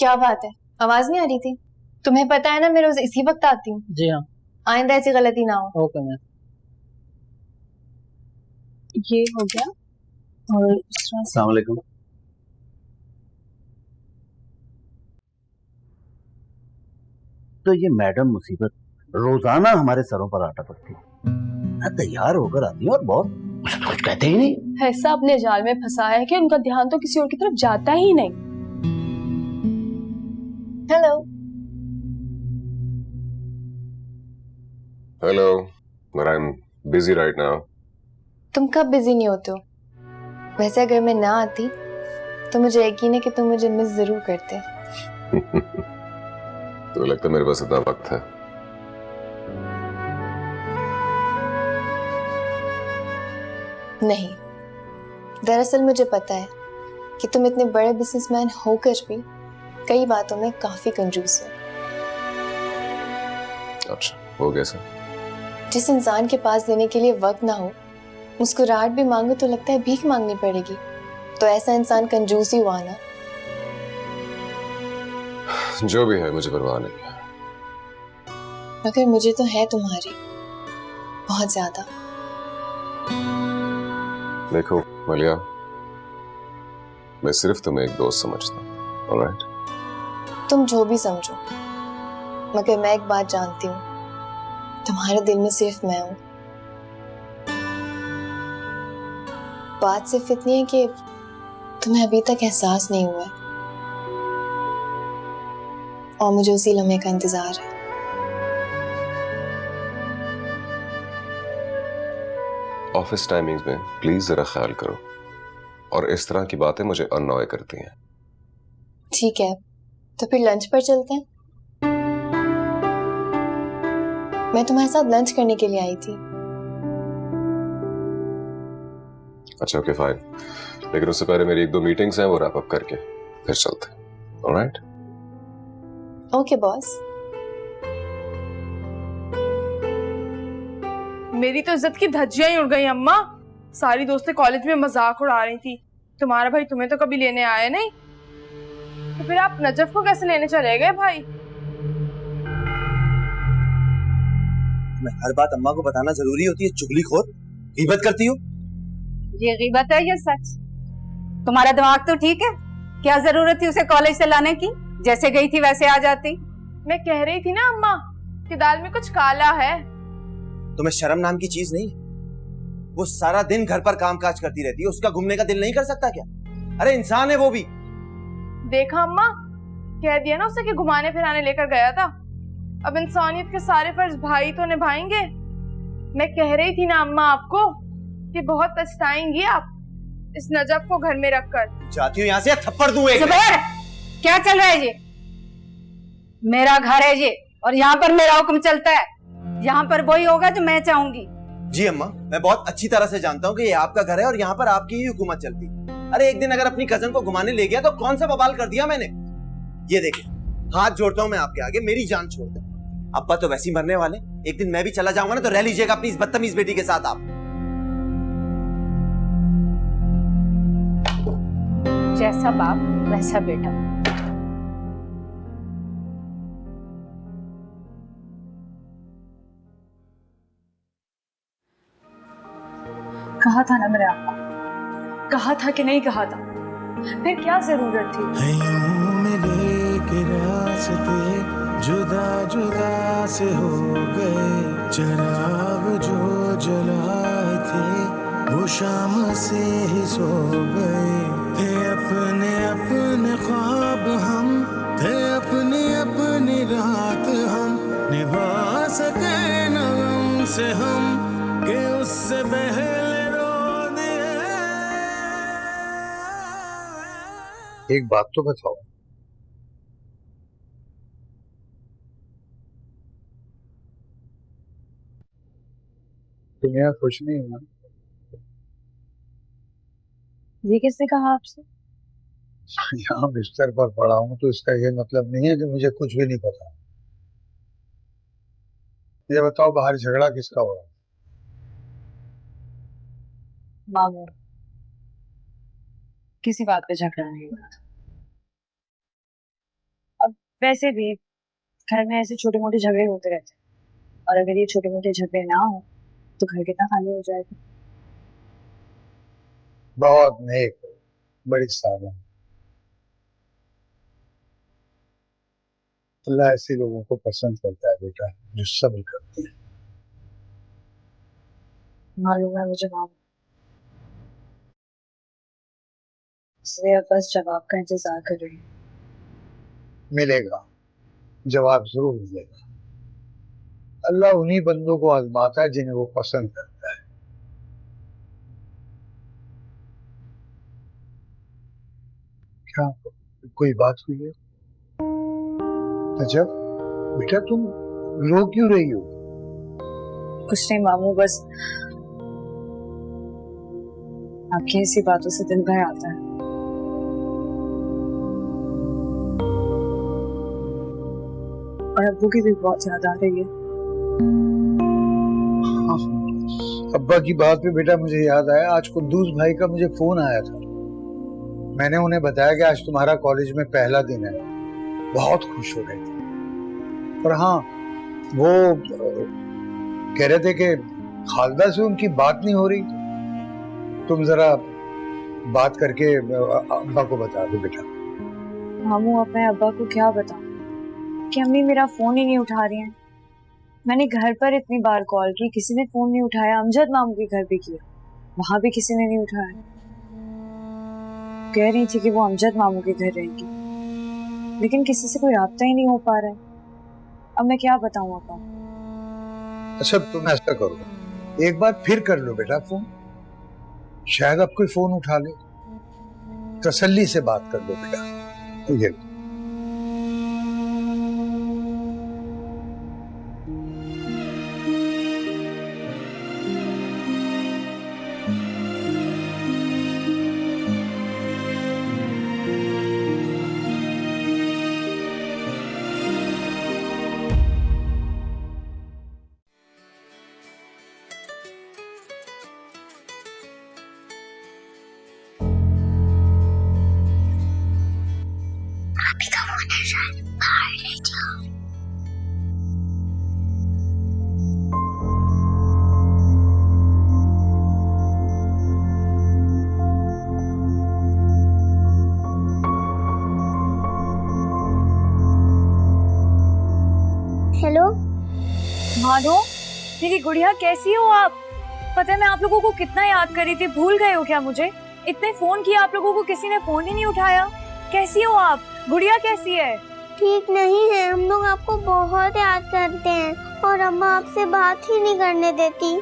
क्या बात है, आवाज नहीं आ रही थी? तुम्हें पता है ना मैं रोज इसी वक्त आती हूँ। जी हाँ। आइंदा ऐसी गलती ना हो। Okay ma'am. ये हो गया और अस्सलाम वालेकुम। तो ये मैडम मुसीबत रोजाना हमारे सरों पर आटा पड़ती है। तैयार होकर आती है और बहुत कुछ कहते ही नहीं। ऐसा अपने जाल में फंसाया है कि उनका ध्यान तो किसी और की तरफ जाता ही नहीं। Hello hello, but I'm busy right now. तुम कब बिजी नहीं होते हो? वैसे अगर मैं ना आती तो मुझे यकीन है कि तुम मुझे मिस जरूर करते। तो लगता है मेरे पास इतना वक्त है। नहीं, दरअसल मुझे पता है कि तुम इतने बड़े बिजनेसमैन होकर भी कई बातों में काफी कंजूस हो। अच्छा, हो गया सर। जिस इंसान के पास देने के लिए वक्त ना हो, मुस्कुराहट भी मांगो तो लगता है भीख मांगनी पड़ेगी। तो ऐसा इंसान कंजूस ही हुआ ना। जो भी है मुझे परवाह नहीं है। मगर मुझे तो है तुम्हारी बहुत ज्यादा। देखो मलिया, मैं सिर्फ तुम्हें एक दोस्त समझता हूँ, ऑलराइट? तुम जो भी समझो, मगर मैं एक बात जानती हूँ, तुम्हारे दिल में सिर्फ मैं हूँ। बात सिर्फ इतनी है कि तुम्हें अभी तक एहसास नहीं हुआ है और मुझे उसी लम्हे का इंतजार है। ऑफिस टाइमिंग्स में प्लीज जरा ख्याल करो, और इस तरह की बातें मुझे अननॉय करती हैं। ठीक है, तो फिर लंच पर चलते हैं। मैं तुम्हारे साथ लंच करने के लिए आई थी। अच्छा ओके फाइन, लेकिन उससे पहले मेरी एक दो मीटिंग्स हैं, वो रैप अप करके फिर चलते हैं, ऑलराइट? Okay boss. मेरी तो इज्जत की धज्जियां ही उड़ गई अम्मा। सारी दोस्तें कॉलेज में मजाक उड़ा रही थी, तुम्हारा भाई तुम्हें तो कभी लेने आया नहीं, तो फिर आप नजफ को कैसे लेने चले गए भाई? मैं हर बात अम्मा को बताना जरूरी होती है? चुगलीखोर, गीबत करती हो। ये गीबत है, ये सच। तुम्हारा दिमाग तो ठीक है? क्या जरूरत थी उसे कॉलेज से लाने की? जैसे गई थी वैसे आ जाती। मैं कह रही थी ना अम्मा कि दाल में कुछ काला है। तुम्हें शर्म नाम की चीज नहीं? वो सारा दिन घर पर काम काज करती रहती है, उसका घूमने का दिल नहीं कर सकता क्या? अरे इंसान है वो भी। देखा अम्मा, कह दिया ना उसे कि घुमाने फिराने लेकर गया था। अब इंसानियत के सारे फर्ज भाई तो निभाएंगे। मैं कह रही थी ना अम्मा आपको कि बहुत पछताएंगी आप इस नजफ को घर में रखकर। चाहती हूँ यहाँ से थप्पड़ दूं एक। जुबैर, क्या चल रहा है ये? मेरा घर है ये, और यहाँ पर मेरा हुक्म चलता है। यहाँ पर वही होगा जो मैं चाहूंगी। जी अम्मा, मैं बहुत अच्छी तरह से जानता हूँ कि ये आपका घर है और यहाँ पर आपकी ही हुकूमत चलती। अरे एक दिन अगर अपनी कजन को घुमाने ले गया तो कौन सा बवाल कर दिया मैंने? ये देखिए, हाथ जोड़ता हूँ मैं आपके आगे, मेरी जान छोड़ दो। अब्बा तो वैसे ही मरने वाले, एक दिन मैं भी चला जाऊंगा ना तो रह लीजिएगा अपनी इस बदतमीज बेटी के साथ आप। जैसा बाप वैसा बेटा। कहा था ना मैंने आपको, कहा था कि नहीं कहा था? फिर क्या जरूरत थी? मिले के रास्ते जुदा जुदा से हो गए, चिराग जो जलाए थे वो शाम से ही सो गए। थे अपने अपने ख्वाब हम, थे अपनी अपनी रात हम, निभा सके न गम से हम कि उससे पहले रो दिए। एक बात तो बताओ, तुम यहाँ खुश नहीं हो ना? ये किसने कहा आपसे? यहाँ बिस्तर पर पड़ा हूँ तो इसका ये मतलब नहीं है कि मुझे कुछ भी नहीं पता। ये बताओ, बाहर झगड़ा किसका हो रहा है? मामू, किसी बात पे झगड़ा नहीं हुआ। वैसे भी घर में ऐसे छोटे मोटे झगड़े होते रहते हैं, और अगर ये छोटे मोटे झगड़े ना हो तो घर कितना खाली हो जाएगा। बहुत नेक, बड़ी सादा। अल्लाह ऐसे लोगों को पसंद करता है बेटा, जो सब्र करते हैं। मालूम है मुझे माम, इसलिए बस जवाब का इंतजार कर रही हूँ। मिलेगा, जवाब जरूर मिलेगा। अल्लाह उन्हीं बंदों को आजमाता है जिन्हें वो पसंद करता है। क्या कोई बात हुई है? अच्छा बेटा, तुम रो क्यों रही हो? कुछ नहीं मामू, बस आपकी ऐसी बातों से दिल भर आता है। और अब्बू की भी बहुत याद आ रही है। अब्बा की बात पे बेटा मुझे याद आया, आज कुद्दूस भाई का मुझे फोन आया था। मैंने उन्हें बताया कि आज तुम्हारा कॉलेज में पहला दिन है। बहुत खुश हो गए थे। और हाँ, वो कह रहे थे कि खालदा से उनकी बात नहीं हो रही। तुम जरा बात करके अब्बा को बता दो बेटा। मामू, अब मैं अब्बा को क्या बताऊं कि अम्मी मेरा फोन ही नहीं उठा रही हैं। मैंने घर पर इतनी बार कॉल की, किसी ने फोन नहीं उठाया। अमजद मामू के घर भी किया, वहां भी किसी ने नहीं उठाया। कह रही थी कि वो अमजद मामू के घर रहेंगी, लेकिन किसी से कोई राब्ता ही नहीं हो पा रहा है। अब मैं क्या बताऊं अब्बा। अच्छा तुम ऐसा करो, एक बार फिर कर लो बेटा फोन, शायद अब कोई फोन उठा ले। तसल्ली से बात कर लो बेटा। ये हेलो भानु, मेरी गुड़िया कैसी हो आप? पता है मैं आप लोगों को कितना याद कर रही थी, भूल गए हो क्या मुझे? इतने फोन किया आप लोगों को, किसी ने फोन ही नहीं उठाया। कैसी हो आप? गुड़िया कैसी है? ठीक नहीं है, हम लोग आपको बहुत याद करते हैं और अम्मा आपसे बात ही नहीं करने देती।